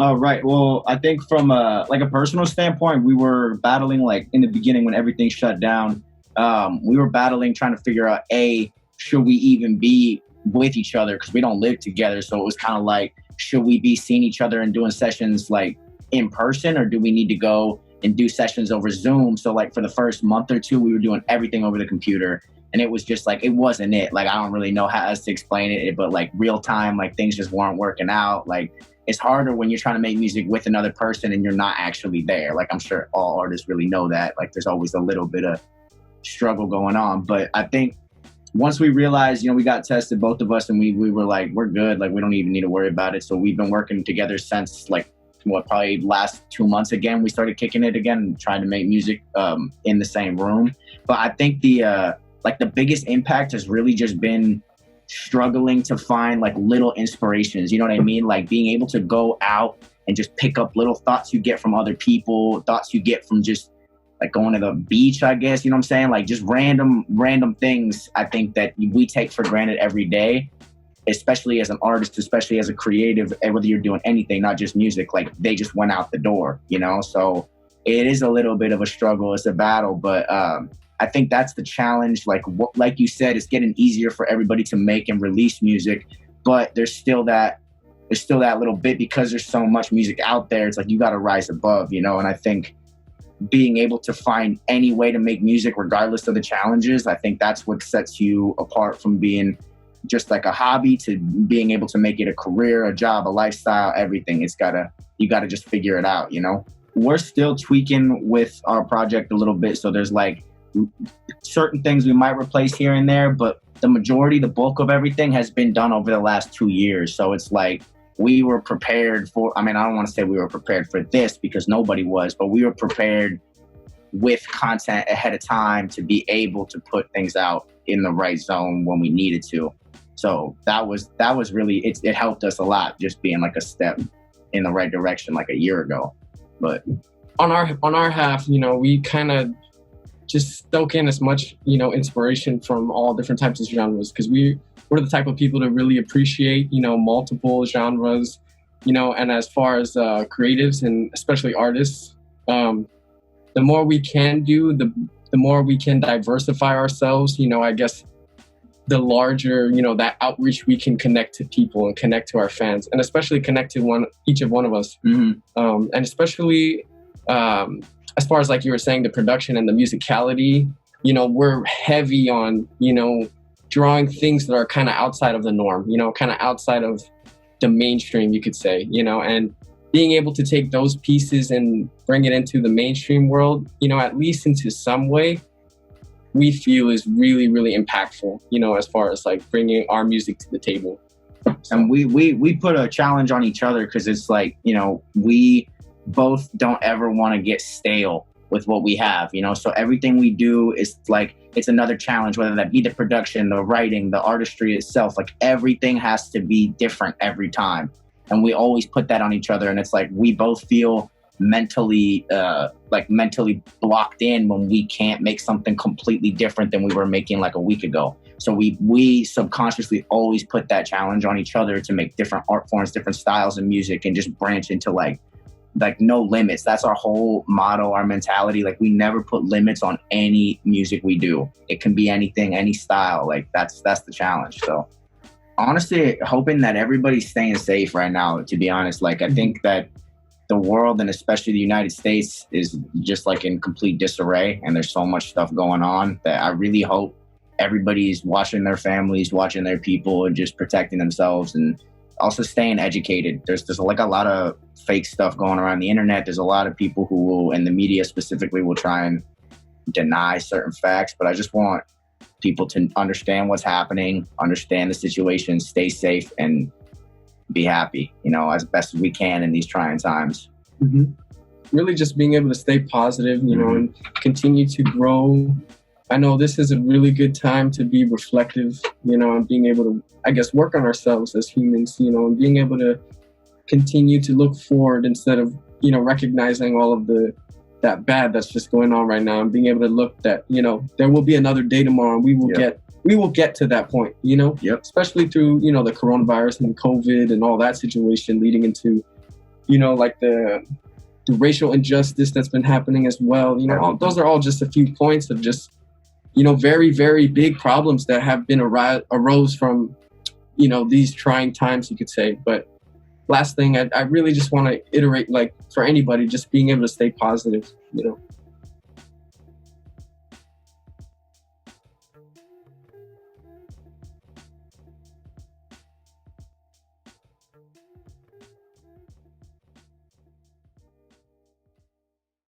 Oh, right. Well, I think from like a personal standpoint, we were battling like in the beginning when everything shut down. We were battling trying to figure out should we even be with each other because we don't live together. So it was kind of like, should we be seeing each other and doing sessions like in person, or do we need to go and do sessions over Zoom? So like for the first month or two, we were doing everything over the computer. And it was just like, it wasn't it. Like, I don't really know how else to explain it, but like real time, like things just weren't working out. Like, it's harder when you're trying to make music with another person and you're not actually there. Like, I'm sure all artists really know that. Like, there's always a little bit of struggle going on. But I think once we realized, we got tested, both of us, and we were like, we're good. Like, we don't even need to worry about it. So we've been working together since like, probably last 2 months again. We started kicking it again and trying to make music in the same room. But I think the biggest impact has really just been struggling to find like little inspirations, you know what I mean? Like being able to go out and just pick up little thoughts you get from other people, thoughts you get from just like going to the beach, I guess, you know what I'm saying? Like just random things I think that we take for granted every day, especially as an artist, especially as a creative, and whether you're doing anything, not just music, like they just went out the door, So it is a little bit of a struggle, it's a battle, but I think that's the challenge. Like you said, it's getting easier for everybody to make and release music, but there's still that little bit because there's so much music out there. It's like you got to rise above, And I think being able to find any way to make music, regardless of the challenges, I think that's what sets you apart from being just like a hobby to being able to make it a career, a job, a lifestyle, everything. You gotta just figure it out, We're still tweaking with our project a little bit, so there's like certain things we might replace here and there, but the bulk of everything has been done over the last 2 years. So it's like we were prepared for, I don't want to say we were prepared for this because nobody was, but we were prepared with content ahead of time to be able to put things out in the right zone when we needed to. So that was really, it helped us a lot, just being like a step in the right direction like a year ago. But on our half, we kind of just stoke in as much, inspiration from all different types of genres, because we're the type of people to really appreciate, multiple genres, and as far as creatives and especially artists, the more we can do, the more we can diversify ourselves, I guess the larger, that outreach we can connect to people and connect to our fans, and especially connect to each of one of us. Mm-hmm. And especially, as far as like you were saying, the production and the musicality, we're heavy on, drawing things that are kind of outside of the norm, kind of outside of the mainstream, you could say, and being able to take those pieces and bring it into the mainstream world, at least into some way, we feel is really, really impactful, as far as like bringing our music to the table. So. And we put a challenge on each other because it's like, we both don't ever want to get stale with what we have, so everything we do is like, it's another challenge, whether that be the production, the writing, the artistry itself, like everything has to be different every time. And we always put that on each other. And it's like, we both feel mentally blocked in when we can't make something completely different than we were making like a week ago. So we subconsciously always put that challenge on each other to make different art forms, different styles of music, and just branch into like no limits. That's our whole motto, our mentality. Like we never put limits on any music we do. It can be anything, any style. Like that's the challenge. So honestly, hoping that everybody's staying safe right now, to be honest. Like I think that the world, and especially the United States, is just like in complete disarray, and there's so much stuff going on that I really hope everybody's watching their families, watching their people, and just protecting themselves, and also staying educated. There's like a lot of fake stuff going around the internet. There's a lot of people who will, and the media specifically, will try and deny certain facts, but I just want people to understand what's happening, understand the situation, stay safe, and be happy, as best as we can in these trying times. Mm-hmm. Really just being able to stay positive, and continue to grow. I know this is a really good time to be reflective, and being able to, I guess, work on ourselves as humans, and being able to continue to look forward instead of, recognizing all of that bad that's just going on right now, and being able to look that, there will be another day tomorrow, and we will get to that point, Yep. Especially through, the coronavirus and COVID and all that situation leading into, you know, like the racial injustice that's been happening as well. You know, those are all just a few points of just, you know, very, very big problems that have been arose from, you know, these trying times, you could say. But last thing, I really just want to iterate, like, for anybody, just being able to stay positive, you know.